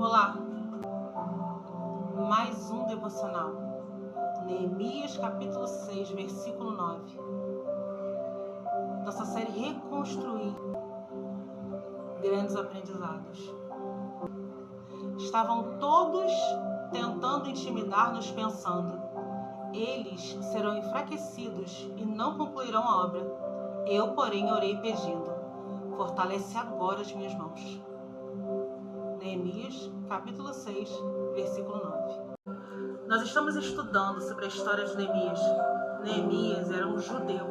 Olá, mais um devocional, Neemias capítulo 6, versículo 9. Nossa série Reconstruir, grandes aprendizados. Estavam todos tentando intimidar-nos, pensando: eles serão enfraquecidos e não concluirão a obra. Eu, porém, orei pedindo: fortalece agora as minhas mãos. Neemias, capítulo 6, versículo 9. Nós estamos estudando sobre a história de Neemias. Neemias era um judeu,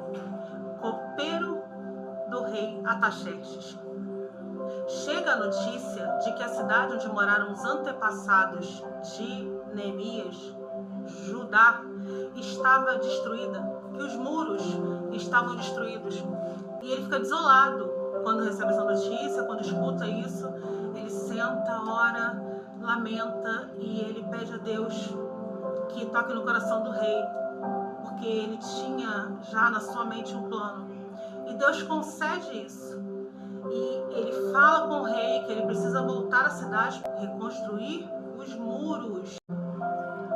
copeiro do rei Artaxerxes. Chega a notícia de que a cidade onde moraram os antepassados de Neemias, Judá, estava destruída, que os muros estavam destruídos. E ele fica desolado quando recebe essa notícia, quando escuta isso. Ele senta, ora, lamenta e ele pede a Deus que toque no coração do rei, porque ele tinha já na sua mente um plano. E Deus concede isso. E ele fala com o rei que ele precisa voltar à cidade, reconstruir os muros.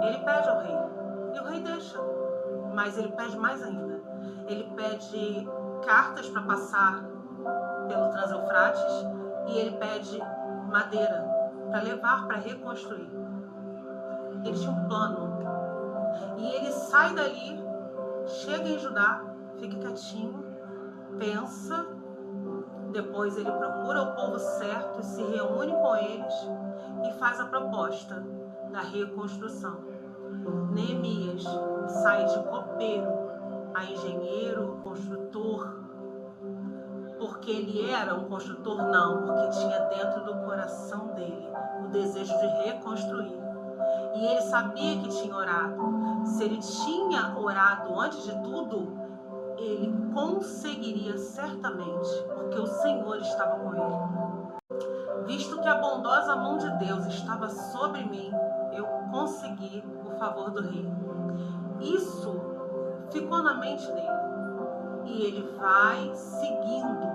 Ele pede ao rei, e o rei deixa, mas ele pede mais ainda. Ele pede cartas para passar pelo Trans-Eufrates e ele pede madeira para levar para reconstruir. Ele tinha um plano. E ele sai dali, chega em Judá, fica quietinho, pensa. Depois ele procura o povo certo, se reúne com eles e faz a proposta da reconstrução. Neemias sai de copeiro a engenheiro, construtor. Porque ele era um construtor? Não, porque tinha dentro do coração dele o desejo de reconstruir. E ele sabia que tinha orado. Se ele tinha orado antes de tudo, ele conseguiria certamente, porque o Senhor estava com ele. Visto que a bondosa mão de Deus estava sobre mim, eu consegui o favor do rei. Isso ficou na mente dele. E ele vai seguindo,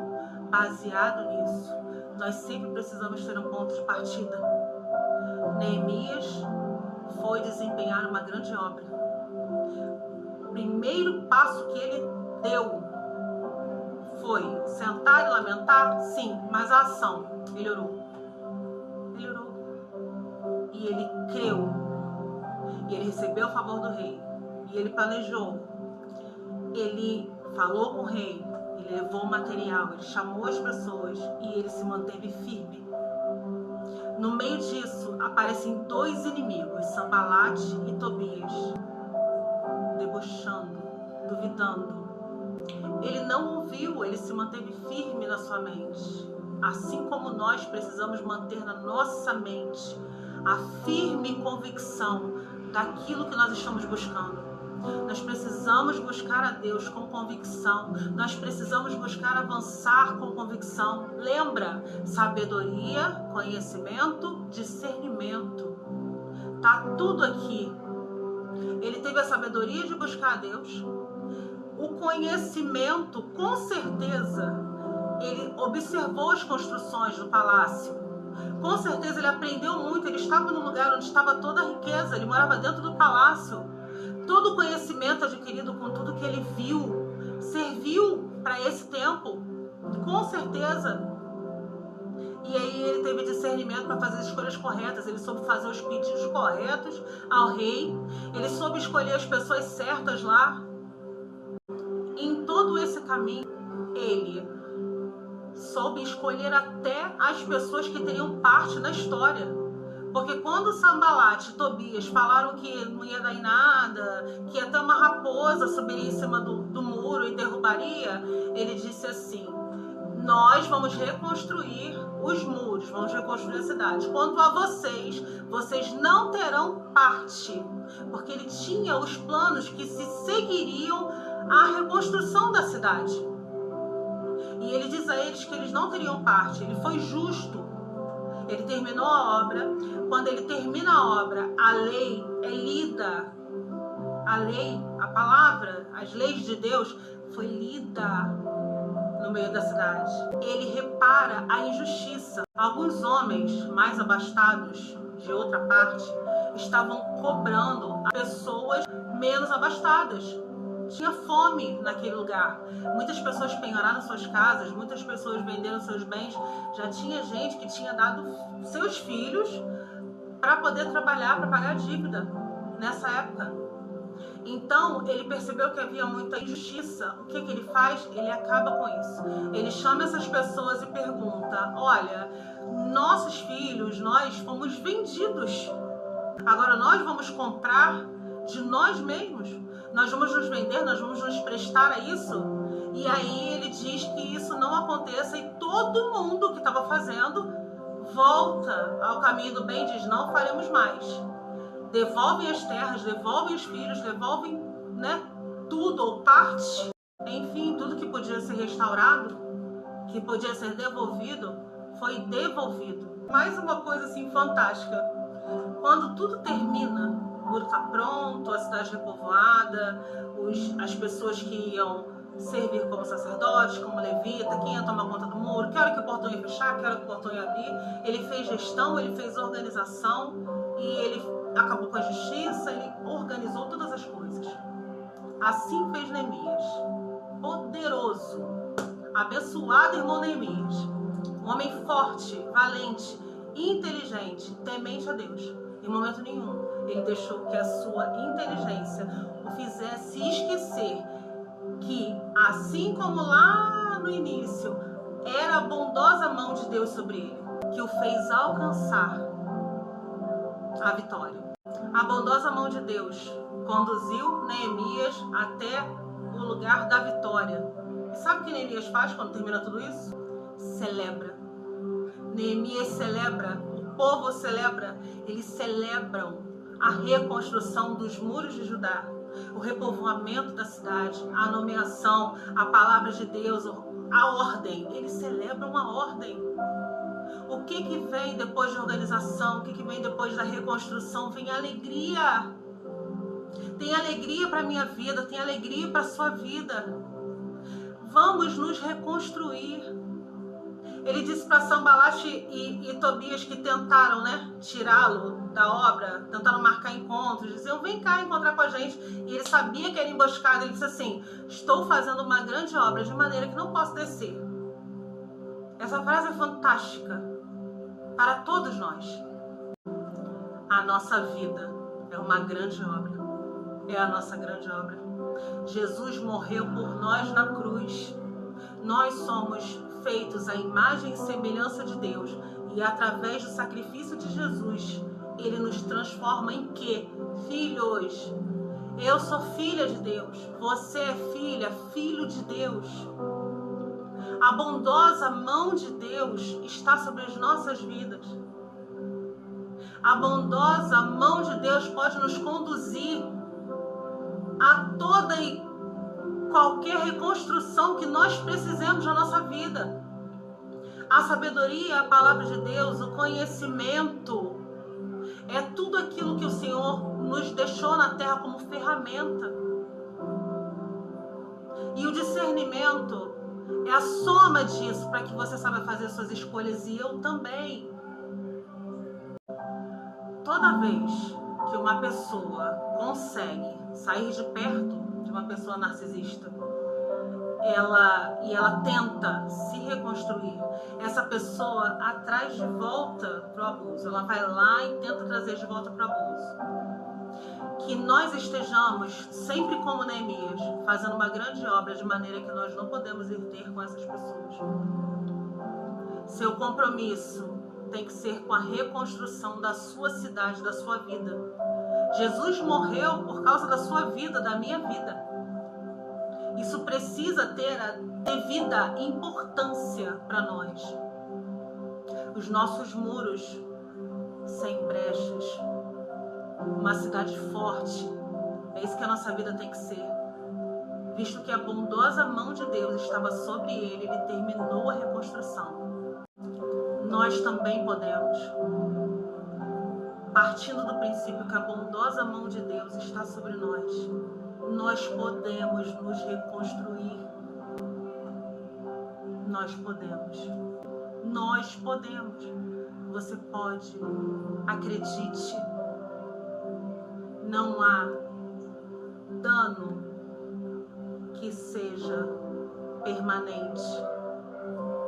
baseado nisso. Nós sempre precisamos ter um ponto de partida. Neemias foi desempenhar uma grande obra. O primeiro passo que ele deu foi sentar e lamentar? Sim, mas a ação, ele orou. Ele orou. E ele creu. E ele recebeu o favor do rei. E ele planejou. Ele falou com o rei, ele levou o material, ele chamou as pessoas e ele se manteve firme. No meio disso, aparecem dois inimigos, Sanbalate e Tobias, debochando, duvidando. Ele não ouviu, ele se manteve firme na sua mente. Assim como nós precisamos manter na nossa mente a firme convicção daquilo que nós estamos buscando. Nós precisamos buscar a Deus com convicção. Nós precisamos buscar avançar com convicção. Lembra? Sabedoria, conhecimento, discernimento. Tá tudo aqui. Ele teve a sabedoria de buscar a Deus. O conhecimento, com certeza, ele observou as construções do palácio. Com certeza ele aprendeu muito. Ele estava no lugar onde estava toda a riqueza. Ele morava dentro do palácio. Todo o conhecimento adquirido com tudo que ele viu serviu para esse tempo, com certeza. E aí ele teve discernimento para fazer as escolhas corretas. Ele soube fazer os pedidos corretos ao rei. Ele soube escolher as pessoas certas lá. Em todo esse caminho, ele soube escolher até as pessoas que teriam parte na história. Porque quando Sanbalate e Tobias falaram que não ia dar em nada, que até uma raposa subiria em cima do muro e derrubaria, ele disse assim: nós vamos reconstruir os muros, vamos reconstruir a cidade. Quanto a vocês, vocês não terão parte. Porque ele tinha os planos que se seguiriam à reconstrução da cidade. E ele diz a eles que eles não teriam parte. Ele foi justo. Ele terminou a obra. Quando ele termina a obra, a lei é lida. A lei, a palavra, as leis de Deus foi lida no meio da cidade. Ele repara a injustiça. Alguns homens mais abastados, de outra parte, estavam cobrando as pessoas menos abastadas. Tinha fome naquele lugar. Muitas pessoas penhoraram suas casas, muitas pessoas venderam seus bens. Já tinha gente que tinha dado seus filhos para poder trabalhar, para pagar a dívida nessa época. Então, ele percebeu que havia muita injustiça. O que ele faz? Ele acaba com isso. Ele chama essas pessoas e pergunta: olha, nossos filhos, nós fomos vendidos. Agora nós vamos comprar de nós mesmos? Nós vamos nos vender? Nós vamos nos prestar a isso? E aí ele diz que isso não aconteça e todo mundo que estava fazendo volta ao caminho do bem e diz: não faremos mais. Devolvem as terras, devolvem os filhos, devolvem, tudo ou parte. Enfim, tudo que podia ser restaurado, que podia ser devolvido, foi devolvido. Mais uma coisa assim fantástica. Quando tudo termina, o muro está pronto, a cidade repovoada, as pessoas que iam servir como sacerdotes, como levita, quem ia tomar conta do muro, que hora que o portão ia fechar, que hora que o portão ia abrir. Ele fez gestão, ele fez organização e ele acabou com a justiça, ele organizou todas as coisas. Assim fez Neemias. Poderoso, abençoado irmão Neemias. Um homem forte, valente, inteligente, temente a Deus. Em momento nenhum, ele deixou que a sua inteligência o fizesse esquecer que, assim como lá no início, era a bondosa mão de Deus sobre ele, que o fez alcançar a vitória. A bondosa mão de Deus conduziu Neemias até o lugar da vitória. E sabe o que Neemias faz quando termina tudo isso? Celebra. Neemias celebra, o povo celebra, eles celebram a reconstrução dos muros de Judá, o repovoamento da cidade, a nomeação, a palavra de Deus, a ordem. Eles celebram a ordem. O que vem depois de organização? O que vem depois da reconstrução? Vem alegria. Tem alegria para a minha vida, tem alegria para a sua vida. Vamos nos reconstruir. Ele disse para Sanbalate e Tobias que tentaram, tirá-lo da obra, tentaram marcar encontros, diziam: vem cá encontrar com a gente. E ele sabia que era emboscada. Ele disse assim: estou fazendo uma grande obra de maneira que não posso descer. Essa frase é fantástica para todos nós. A nossa vida é uma grande obra. É a nossa grande obra. Jesus morreu por nós na cruz. Nós somos feitos à imagem e semelhança de Deus. E através do sacrifício de Jesus, Ele nos transforma em quê? Filhos. Eu sou filha de Deus. Você é filha, filho de Deus. A bondosa mão de Deus está sobre as nossas vidas. A bondosa mão de Deus pode nos conduzir a toda e qualquer reconstrução que nós precisemos na nossa vida. A sabedoria, a palavra de Deus, o conhecimento, é tudo aquilo que o Senhor nos deixou na terra como ferramenta. E o discernimento é a soma disso para que você saiba fazer suas escolhas, e eu também. Toda vez que uma pessoa consegue sair de perto de uma pessoa narcisista, ela tenta se reconstruir, essa pessoa atrai de volta para o abuso. Ela vai lá e tenta trazer de volta para o abuso. Que nós estejamos sempre como Neemias, fazendo uma grande obra de maneira que nós não podemos ir ter com essas pessoas. Seu compromisso tem que ser com a reconstrução da sua cidade, da sua vida. Jesus morreu por causa da sua vida, da minha vida. Isso precisa ter a devida importância para nós. Os nossos muros sem brechas. Uma cidade forte. É isso que a nossa vida tem que ser. Visto que a bondosa mão de Deus estava sobre ele, ele terminou a reconstrução. Nós também podemos. Partindo do princípio que a bondosa mão de Deus está sobre nós podemos nos reconstruir. Nós podemos. Nós podemos. Você pode. Acredite. Não há dano que seja permanente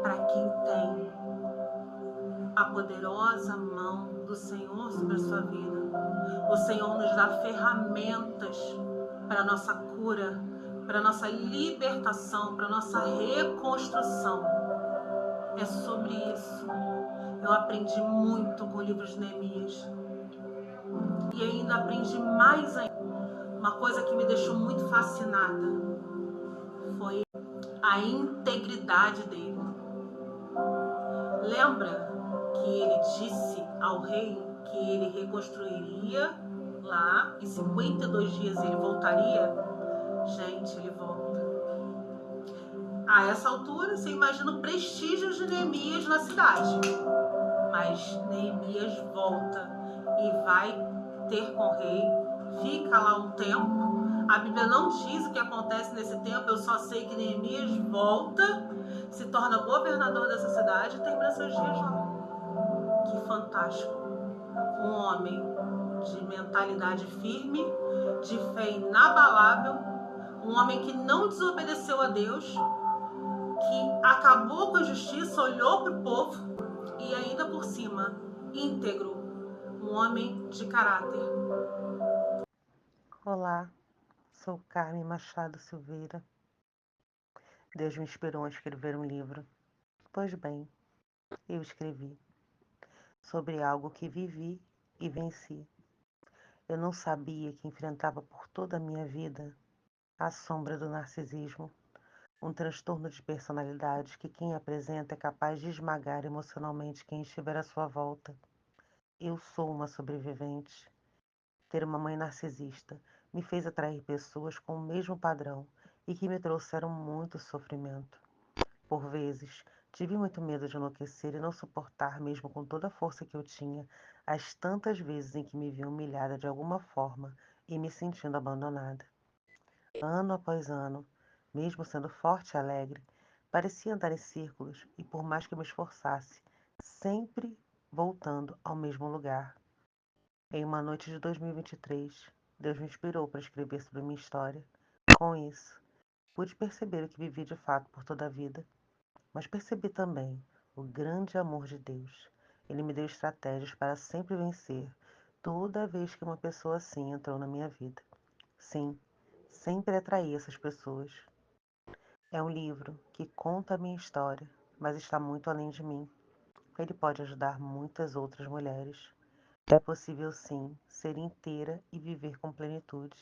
para quem tem a poderosa mão do Senhor sobre a sua vida. O Senhor nos dá ferramentas para a nossa cura, para a nossa libertação, para a nossa reconstrução. É sobre isso. Eu aprendi muito com o livro de Neemias. E ainda aprendi mais ainda. Uma coisa que me deixou muito fascinada foi a integridade dele. Lembra que ele disse ao rei que ele reconstruiria lá, em 52 dias ele voltaria? Gente, ele volta. A essa altura, você imagina o prestígio de Neemias na cidade. Mas Neemias volta e vai ter com o rei, fica lá um tempo. A Bíblia não diz o que acontece nesse tempo, eu só sei que Neemias volta, se torna governador dessa cidade e termina seus dias lá. Que fantástico. Um homem de mentalidade firme, de fé inabalável, um homem que não desobedeceu a Deus, que acabou com a justiça, olhou para o povo e ainda por cima, íntegro, um homem de caráter. Olá, sou Carmen Machado Silveira. Deus me inspirou a escrever um livro. Pois bem, eu escrevi sobre algo que vivi e venci. Eu não sabia que enfrentava por toda a minha vida a sombra do narcisismo, um transtorno de personalidade que quem apresenta é capaz de esmagar emocionalmente quem estiver à sua volta. Eu sou uma sobrevivente. Ter uma mãe narcisista me fez atrair pessoas com o mesmo padrão e que me trouxeram muito sofrimento. Por vezes, tive muito medo de enlouquecer e não suportar, mesmo com toda a força que eu tinha, as tantas vezes em que me vi humilhada de alguma forma e me sentindo abandonada. Ano após ano, mesmo sendo forte e alegre, parecia andar em círculos e, por mais que eu me esforçasse, sempre voltando ao mesmo lugar. Em uma noite de 2023, Deus me inspirou para escrever sobre minha história. Com isso, pude perceber o que vivi de fato por toda a vida, mas percebi também o grande amor de Deus. Ele me deu estratégias para sempre vencer toda vez que uma pessoa assim entrou na minha vida. Sim, sempre atraí essas pessoas. É um livro que conta a minha história, mas está muito além de mim. Ele pode ajudar muitas outras mulheres. É possível sim ser inteira e viver com plenitude.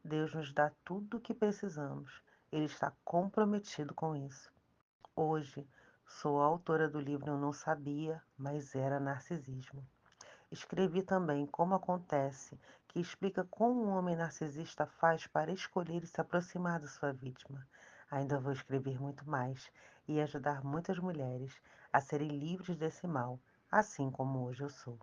Deus nos dá tudo o que precisamos. Ele está comprometido com isso. Hoje, sou a autora do livro Eu Não Sabia, mas Era Narcisismo. Escrevi também Como Acontece, que explica como um homem narcisista faz para escolher e se aproximar da sua vítima. Ainda vou escrever muito mais e ajudar muitas mulheres a serem livres desse mal, assim como hoje eu sou.